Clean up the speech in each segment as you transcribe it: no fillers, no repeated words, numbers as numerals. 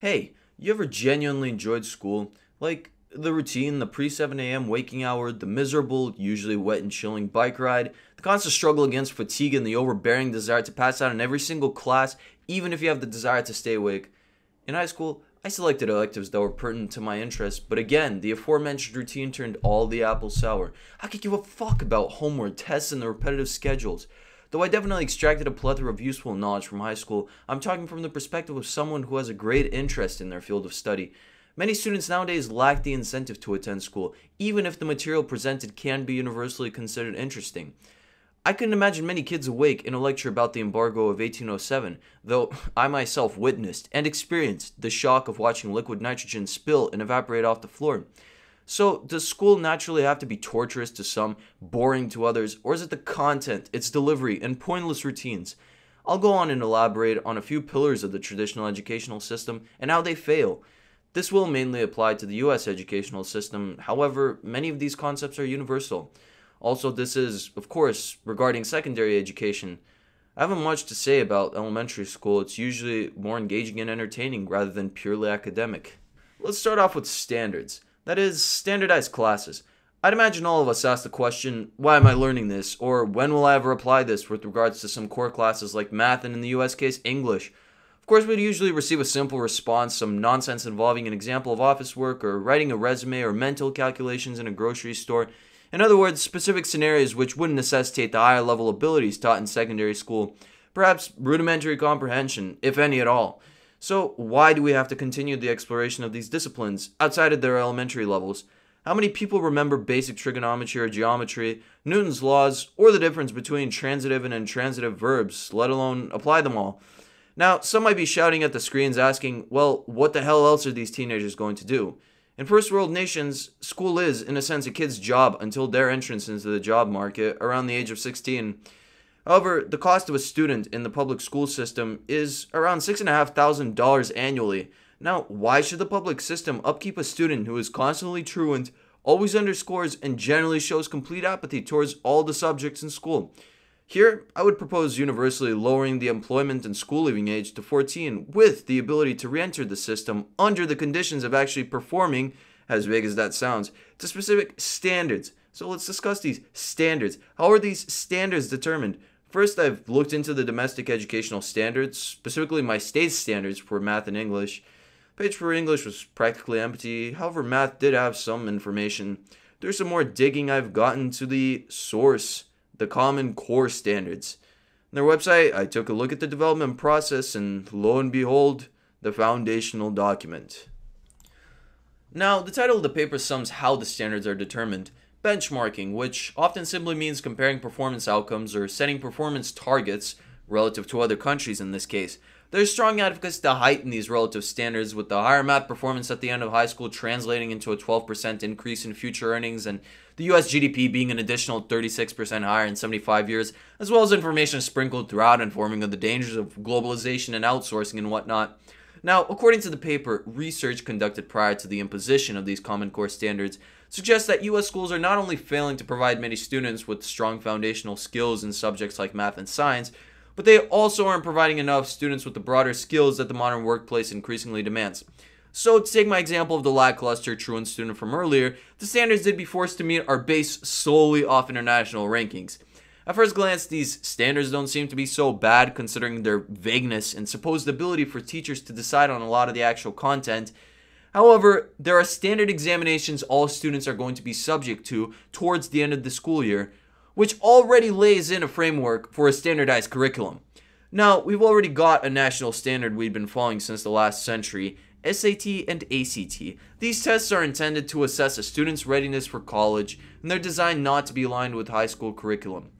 Hey, you ever genuinely enjoyed school? Like the routine, the pre 7 a.m. waking hour, the miserable, usually wet and chilling bike ride, the constant struggle against fatigue, and the overbearing desire to pass out in every single class, even if you have the desire to stay awake. In high school, I selected electives that were pertinent to my interests, but again, the aforementioned routine turned all the apples sour. I could give a fuck about homework, tests, and the repetitive schedules. Though I definitely extracted a plethora of useful knowledge from high school, I'm talking from the perspective of someone who has a great interest in their field of study. Many students nowadays lack the incentive to attend school, even if the material presented can be universally considered interesting. I couldn't imagine many kids awake in a lecture about the embargo of 1807, though I myself witnessed and experienced the shock of watching liquid nitrogen spill and evaporate off the floor. So, does school naturally have to be torturous to some, boring to others, or is it the content, its delivery, and pointless routines? I'll go on and elaborate on a few pillars of the traditional educational system and how they fail. This will mainly apply to the US educational system, however, many of these concepts are universal. Also, this is, of course, regarding secondary education. I haven't much to say about elementary school, it's usually more engaging and entertaining rather than purely academic. Let's start off with standards. That is, standardized classes. I'd imagine all of us ask the question, why am I learning this? Or when will I ever apply this with regards to some core classes like math and in the US case, English? Of course, we'd usually receive a simple response, some nonsense involving an example of office work or writing a resume or mental calculations in a grocery store. In other words, specific scenarios which wouldn't necessitate the higher level abilities taught in secondary school. Perhaps rudimentary comprehension, if any at all. So, why do we have to continue the exploration of these disciplines outside of their elementary levels? How many people remember basic trigonometry or geometry, Newton's laws, or the difference between transitive and intransitive verbs, let alone apply them all? Now, some might be shouting at the screens asking, well, what the hell else are these teenagers going to do? In first world nations, school is, in a sense, a kid's job until their entrance into the job market around the age of 16. However, the cost of a student in the public school system is around $6,500 annually. Now, why should the public system upkeep a student who is constantly truant, always underscores, and generally shows complete apathy towards all the subjects in school? Here, I would propose universally lowering the employment and school leaving age to 14 with the ability to re-enter the system under the conditions of actually performing, as vague as that sounds, to specific standards. So let's discuss these standards. How are these standards determined? First, I've looked into the domestic educational standards, specifically my state's standards for math and English. Page for English was practically empty, however math did have some information. There's some more digging I've gotten to the source, the Common Core standards. On their website, I took a look at the development process and lo and behold, the foundational document. Now, the title of the paper sums how the standards are determined. Benchmarking, which often simply means comparing performance outcomes or setting performance targets relative to other countries in this case. There's strong advocates to heighten these relative standards, with the higher math performance at the end of high school translating into a 12% increase in future earnings, and the US GDP being an additional 36% higher in 75 years, as well as information sprinkled throughout informing of the dangers of globalization and outsourcing and whatnot. Now, according to the paper, research conducted prior to the imposition of these Common Core standards suggests that U.S. schools are not only failing to provide many students with strong foundational skills in subjects like math and science, but they also aren't providing enough students with the broader skills that the modern workplace increasingly demands. So, to take my example of the lackluster truant student from earlier, the standards they'd be forced to meet are based solely off international rankings. At first glance, these standards don't seem to be so bad considering their vagueness and supposed ability for teachers to decide on a lot of the actual content. However, there are standard examinations all students are going to be subject to towards the end of the school year, which already lays in a framework for a standardized curriculum. Now, we've already got a national standard we've been following since the last century, SAT and ACT. These tests are intended to assess a student's readiness for college, and they're designed not to be aligned with high school curriculum.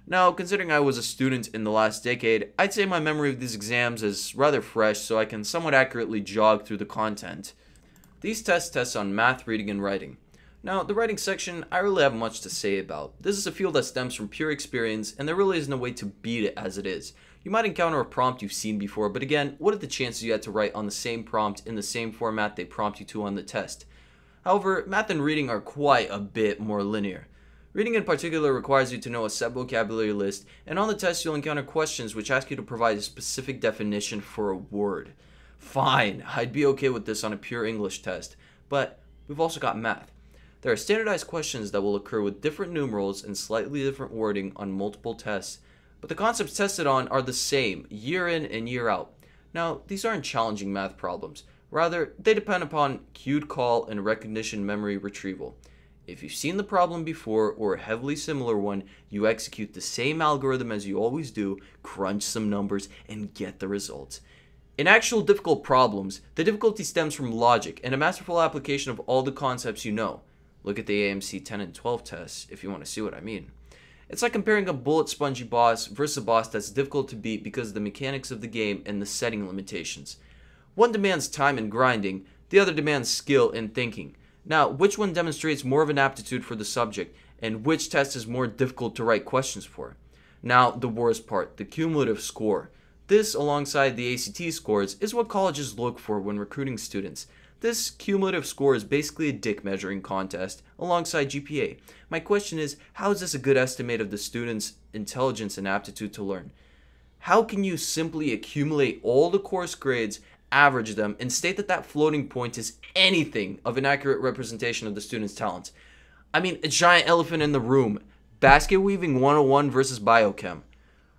Now, considering I was a student in the last decade, I'd say my memory of these exams is rather fresh, so I can somewhat accurately jog through the content. These tests test on math, reading, and writing. Now, the writing section, I really have much to say about. This is a field that stems from pure experience, and there really isn't a way to beat it as it is. You might encounter a prompt you've seen before, but again, what are the chances you had to write on the same prompt in the same format they prompt you to on the test? However, math and reading are quite a bit more linear. Reading in particular requires you to know a set vocabulary list, and on the test you'll encounter questions which ask you to provide a specific definition for a word. Fine, I'd be okay with this on a pure English test, but we've also got math. There are standardized questions that will occur with different numerals and slightly different wording on multiple tests, but the concepts tested on are the same year in and year out. Now, these aren't challenging math problems. Rather, they depend upon cued call and recognition memory retrieval. If you've seen the problem before or a heavily similar one, you execute the same algorithm as you always do, crunch some numbers, and get the results. In actual difficult problems, the difficulty stems from logic and a masterful application of all the concepts you know. Look at the AMC 10 and 12 tests if you want to see what I mean. It's like comparing a bullet spongy boss versus a boss that's difficult to beat because of the mechanics of the game and the setting limitations. One demands time and grinding, the other demands skill and thinking. Now, which one demonstrates more of an aptitude for the subject, and which test is more difficult to write questions for? Now, the worst part, the cumulative score. This, alongside the ACT scores, is what colleges look for when recruiting students. This cumulative score is basically a dick measuring contest, alongside GPA. My question is, how is this a good estimate of the student's intelligence and aptitude to learn? How can you simply accumulate all the course grades, average them, and state that that floating point is anything of an accurate representation of the student's talents? I mean, a giant elephant in the room. Basket weaving 101 versus biochem.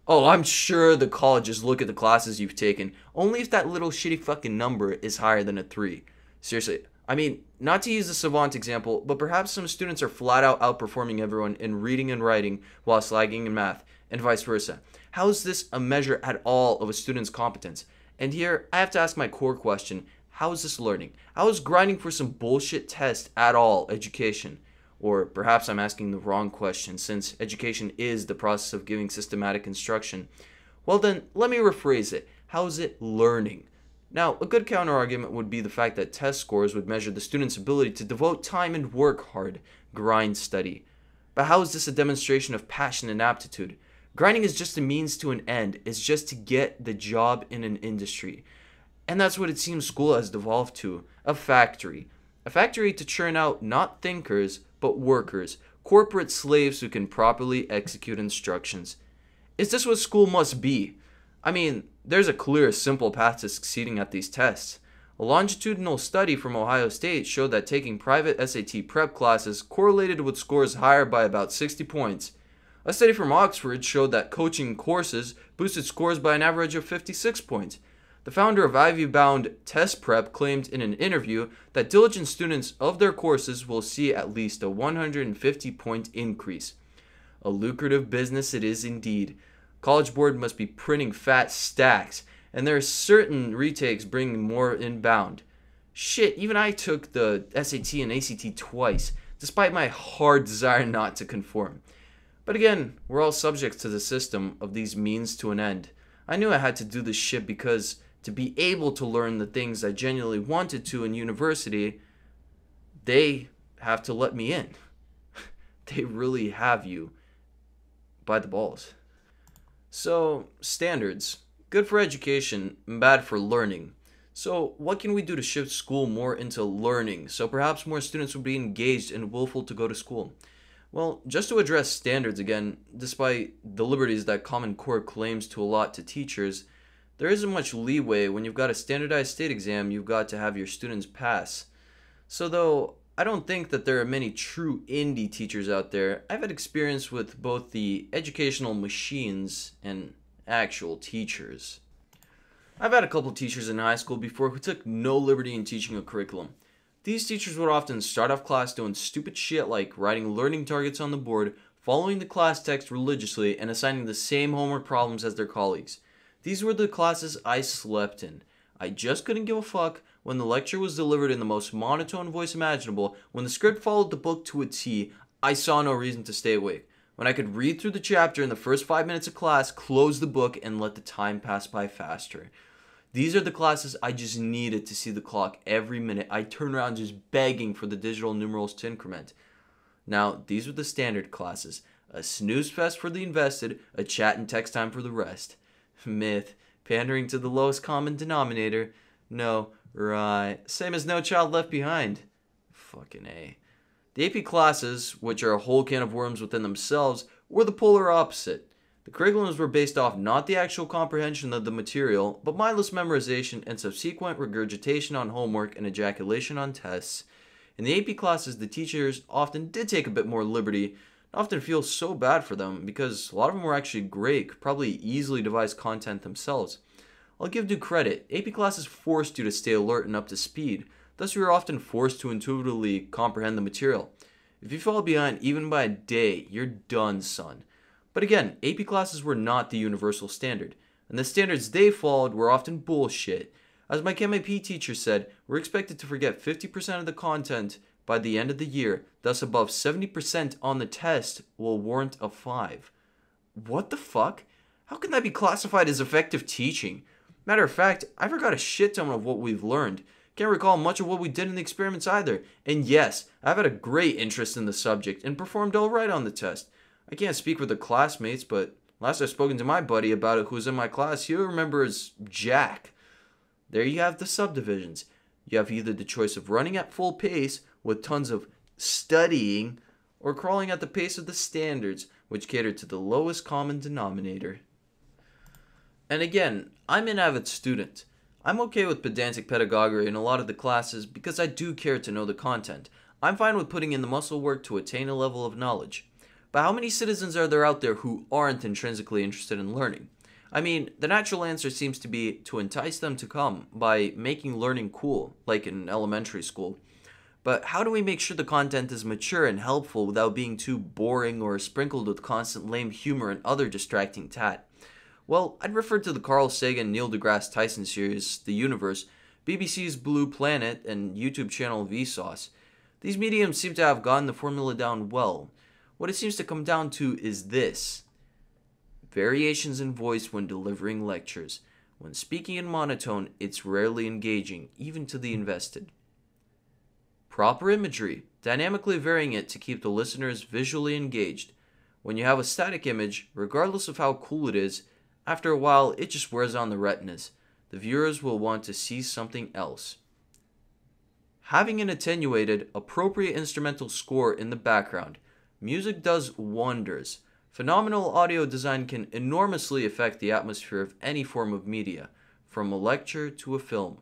Oh, I'm sure the colleges look at the classes you've taken, only if that little shitty fucking number is higher than a 3. Seriously, I mean, not to use the savant example, but perhaps some students are flat out outperforming everyone in reading and writing while lagging in math, and vice versa. How is this a measure at all of a student's competence? And here, I have to ask my core question, how is this learning? How is grinding for some bullshit test at all education? Or perhaps I'm asking the wrong question, since education is the process of giving systematic instruction. Well then, let me rephrase it. How is it learning? Now, a good counterargument would be the fact that test scores would measure the student's ability to devote time and work hard, grind study. But how is this a demonstration of passion and aptitude? Grinding is just a means to an end. It's just to get the job in an industry. And that's what it seems school has devolved to. A factory. A factory to churn out not thinkers, but workers. Corporate slaves who can properly execute instructions. Is this what school must be? I mean, there's a clear, simple path to succeeding at these tests. A longitudinal study from Ohio State showed that taking private SAT prep classes correlated with scores higher by about 60 points. A study from Oxford showed that coaching courses boosted scores by an average of 56 points. The founder of Ivy-bound Test Prep claimed in an interview that diligent students of their courses will see at least a 150-point increase. A lucrative business it is indeed. College Board must be printing fat stacks, and there are certain retakes bringing more inbound. Shit, even I took the SAT and ACT twice, despite my hard desire not to conform. But again, we're all subjects to the system of these means to an end. I knew I had to do this shit because to be able to learn the things I genuinely wanted to in university, they have to let me in. They really have you by the balls. So, standards. Good for education, bad for learning. So, what can we do to shift school more into learning so perhaps more students would be engaged and willful to go to school? Well, just to address standards again, despite the liberties that Common Core claims to allot to teachers, there isn't much leeway when you've got a standardized state exam you've got to have your students pass. So though I don't think that there are many true indie teachers out there, I've had experience with both the educational machines and actual teachers. I've had a couple teachers in high school before who took no liberty in teaching a curriculum. These teachers would often start off class doing stupid shit like writing learning targets on the board, following the class text religiously, and assigning the same homework problems as their colleagues. These were the classes I slept in. I just couldn't give a fuck when the lecture was delivered in the most monotone voice imaginable. When the script followed the book to a T, I saw no reason to stay awake. When I could read through the chapter in the first 5 minutes of class, close the book, and let the time pass by faster. These are the classes I just needed to see the clock every minute. I turned around just begging for the digital numerals to increment. Now, these were the standard classes. A snooze fest for the invested, a chat and text time for the rest. Myth. Pandering to the lowest common denominator. No, right. Same as No Child Left Behind. Fucking A. The AP classes, which are a whole can of worms within themselves, were the polar opposite. The curriculums were based off not the actual comprehension of the material, but mindless memorization and subsequent regurgitation on homework and ejaculation on tests. In the AP classes, the teachers often did take a bit more liberty. I often feel so bad for them because a lot of them were actually great, could probably easily devise content themselves. I'll give due credit, AP classes forced you to stay alert and up to speed, thus you were often forced to intuitively comprehend the material. If you fall behind even by a day, you're done, son. But again, AP classes were not the universal standard, and the standards they followed were often bullshit. As my Chem AP teacher said, we're expected to forget 50% of the content by the end of the year, thus above 70% on the test will warrant a 5. What the fuck? How can that be classified as effective teaching? Matter of fact, I forgot a shit ton of what we've learned. Can't recall much of what we did in the experiments either. And yes, I've had a great interest in the subject and performed alright on the test. I can't speak for the classmates, but last I've spoken to my buddy about it who's in my class, he'll remember as Jack. There you have the subdivisions. You have either the choice of running at full pace with tons of studying or crawling at the pace of the standards, which cater to the lowest common denominator. And again, I'm an avid student. I'm okay with pedantic pedagogy in a lot of the classes because I do care to know the content. I'm fine with putting in the muscle work to attain a level of knowledge. But how many citizens are there out there who aren't intrinsically interested in learning? I mean, the natural answer seems to be to entice them to come by making learning cool, like in elementary school. But how do we make sure the content is mature and helpful without being too boring or sprinkled with constant lame humor and other distracting tat? Well, I'd refer to the Carl Sagan Neil deGrasse Tyson series, The Universe, BBC's Blue Planet, and YouTube channel Vsauce. These mediums seem to have gotten the formula down well. What it seems to come down to is this: variations in voice when delivering lectures. When speaking in monotone, it's rarely engaging, even to the invested. Proper imagery, dynamically varying it to keep the listeners visually engaged. When you have a static image, regardless of how cool it is, after a while it just wears on the retinas. The viewers will want to see something else. Having an attenuated, appropriate instrumental score in the background. Music does wonders. Phenomenal audio design can enormously affect the atmosphere of any form of media, from a lecture to a film.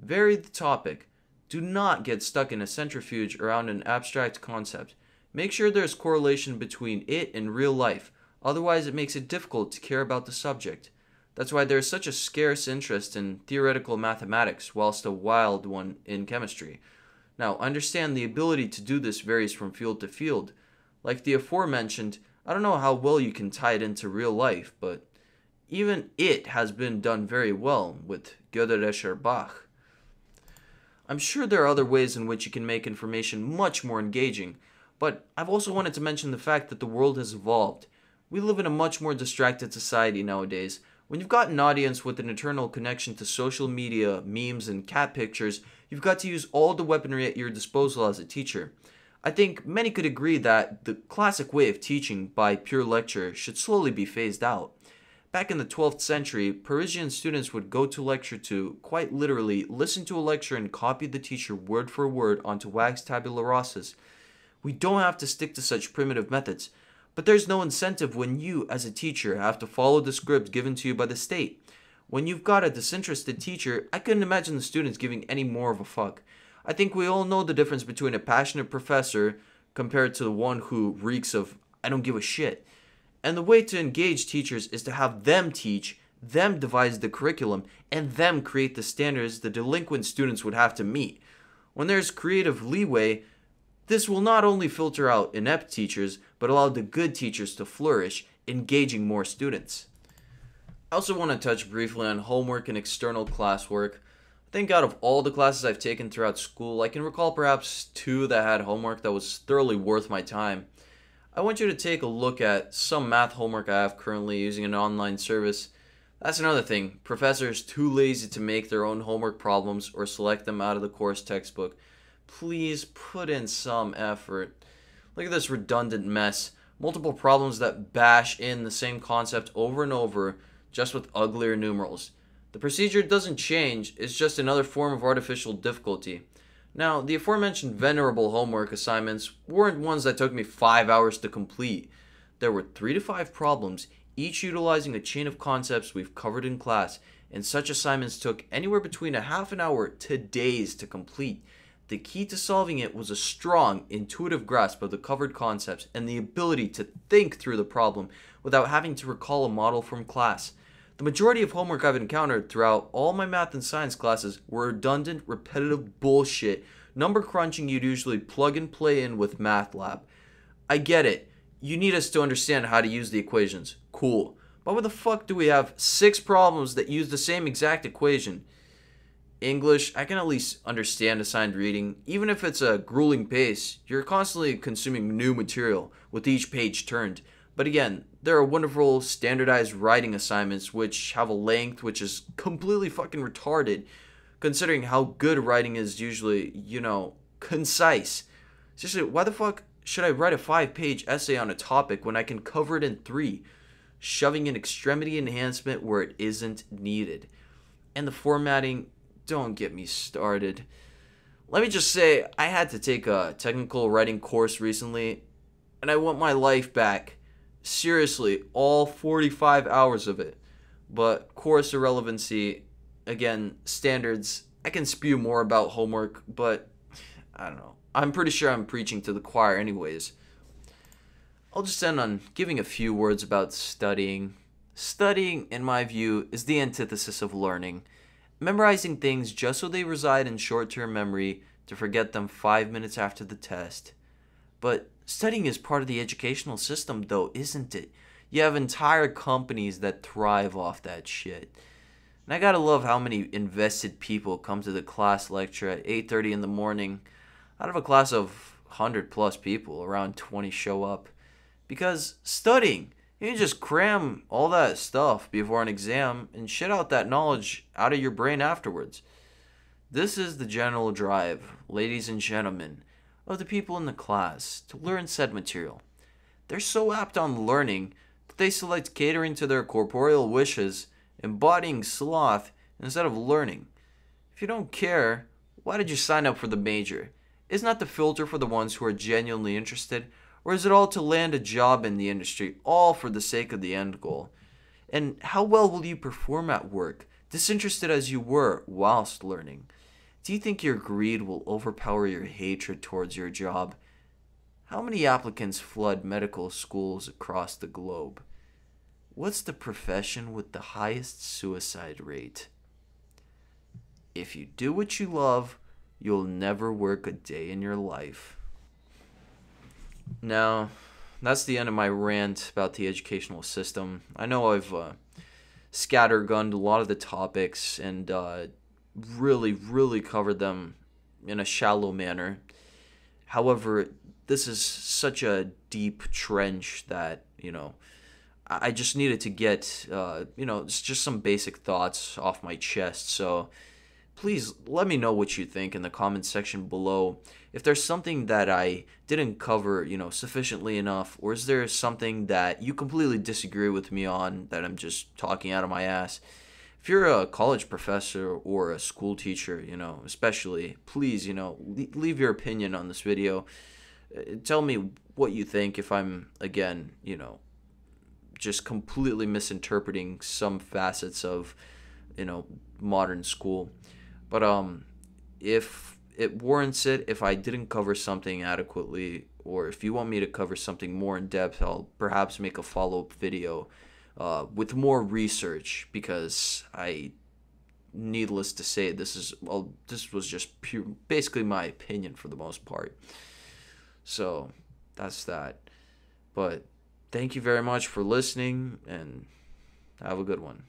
Vary the topic. Do not get stuck in a centrifuge around an abstract concept. Make sure there's correlation between it and real life, otherwise it makes it difficult to care about the subject. That's why there's such a scarce interest in theoretical mathematics, whilst a wild one in chemistry. Now, understand the ability to do this varies from field to field. Like the aforementioned, I don't know how well you can tie it into real life, but even it has been done very well with Göderischer Bach. I'm sure there are other ways in which you can make information much more engaging, but I've also wanted to mention the fact that the world has evolved. We live in a much more distracted society nowadays. When you've got an audience with an eternal connection to social media, memes, and cat pictures, you've got to use all the weaponry at your disposal as a teacher. I think many could agree that the classic way of teaching by pure lecture should slowly be phased out. Back in the 12th century, Parisian students would go to lecture to, quite literally, listen to a lecture and copy the teacher word for word onto wax tabula rasas. We don't have to stick to such primitive methods. But there's no incentive when you, as a teacher, have to follow the script given to you by the state. When you've got a disinterested teacher, I couldn't imagine the students giving any more of a fuck. I think we all know the difference between a passionate professor compared to the one who reeks of, I don't give a shit. And the way to engage teachers is to have them teach, them devise the curriculum, and them create the standards the delinquent students would have to meet. When there's creative leeway, this will not only filter out inept teachers, but allow the good teachers to flourish, engaging more students. I also want to touch briefly on homework and external classwork. I think out of all the classes I've taken throughout school, I can recall perhaps 2 that had homework that was thoroughly worth my time. I want you to take a look at some math homework I have currently using an online service. That's another thing. Professors too lazy to make their own homework problems or select them out of the course textbook. Please put in some effort. Look at this redundant mess. Multiple problems that bash in the same concept over and over, just with uglier numerals. The procedure doesn't change, it's just another form of artificial difficulty. Now, the aforementioned venerable homework assignments weren't ones that took me 5 hours to complete. There were 3 to 5 problems, each utilizing a chain of concepts we've covered in class, and such assignments took anywhere between a half an hour to days to complete. The key to solving it was a strong, intuitive grasp of the covered concepts and the ability to think through the problem without having to recall a model from class. The majority of homework I've encountered throughout all my math and science classes were redundant, repetitive bullshit, number crunching you'd usually plug and play in with MATLAB. I get it. You need us to understand how to use the equations. Cool. But why the fuck do we have 6 problems that use the same exact equation? English, I can at least understand assigned reading. Even if it's a grueling pace, you're constantly consuming new material with each page turned. But again, there are wonderful standardized writing assignments which have a length which is completely fucking retarded, considering how good writing is usually, concise. Seriously, why the fuck should I write a 5-page essay on a topic when I can cover it in 3? Shoving in extremity enhancement where it isn't needed. And the formatting, don't get me started. Let me just say, I had to take a technical writing course recently, and I want my life back. Seriously, all 45 hours of it. But course irrelevancy, again, standards, I can spew more about homework, but I don't know. I'm pretty sure I'm preaching to the choir anyways. I'll just end on giving a few words about studying. Studying, in my view, is the antithesis of learning. Memorizing things just so they reside in short-term memory to forget them 5 minutes after the test. But studying is part of the educational system, though, isn't it? You have entire companies that thrive off that shit. And I gotta love how many invested people come to the class lecture at 8:30 in the morning. Out of a class of 100 plus people, around 20 show up. Because studying, you can just cram all that stuff before an exam and shit out that knowledge out of your brain afterwards. This is the general drive, ladies and gentlemen, of the people in the class to learn said material. They're so apt on learning that they select catering to their corporeal wishes, embodying sloth instead of learning. If you don't care, why did you sign up for the major? Isn't that the filter for the ones who are genuinely interested? Or is it all to land a job in the industry, all for the sake of the end goal? And how well will you perform at work, disinterested as you were whilst learning? Do you think your greed will overpower your hatred towards your job? How many applicants flood medical schools across the globe? What's the profession with the highest suicide rate? If you do what you love, you'll never work a day in your life. Now, that's the end of my rant about the educational system. I know I've scattergunned a lot of the topics and really covered them in a shallow manner. However, this is such a deep trench that, I just needed to get, it's just some basic thoughts off my chest. So please let me know what you think in the comments section below. If there's something that I didn't cover, sufficiently enough, or is there something that you completely disagree with me on that I'm just talking out of my ass? If you're a college professor or a school teacher, especially, please, leave your opinion on this video. Tell me what you think if I'm, again, just completely misinterpreting some facets of, modern school. But if it warrants it, if I didn't cover something adequately, or if you want me to cover something more in depth, I'll perhaps make a follow-up video with more research, because needless to say, this was just basically my opinion for the most part. So that's that. But thank you very much for listening, and have a good one.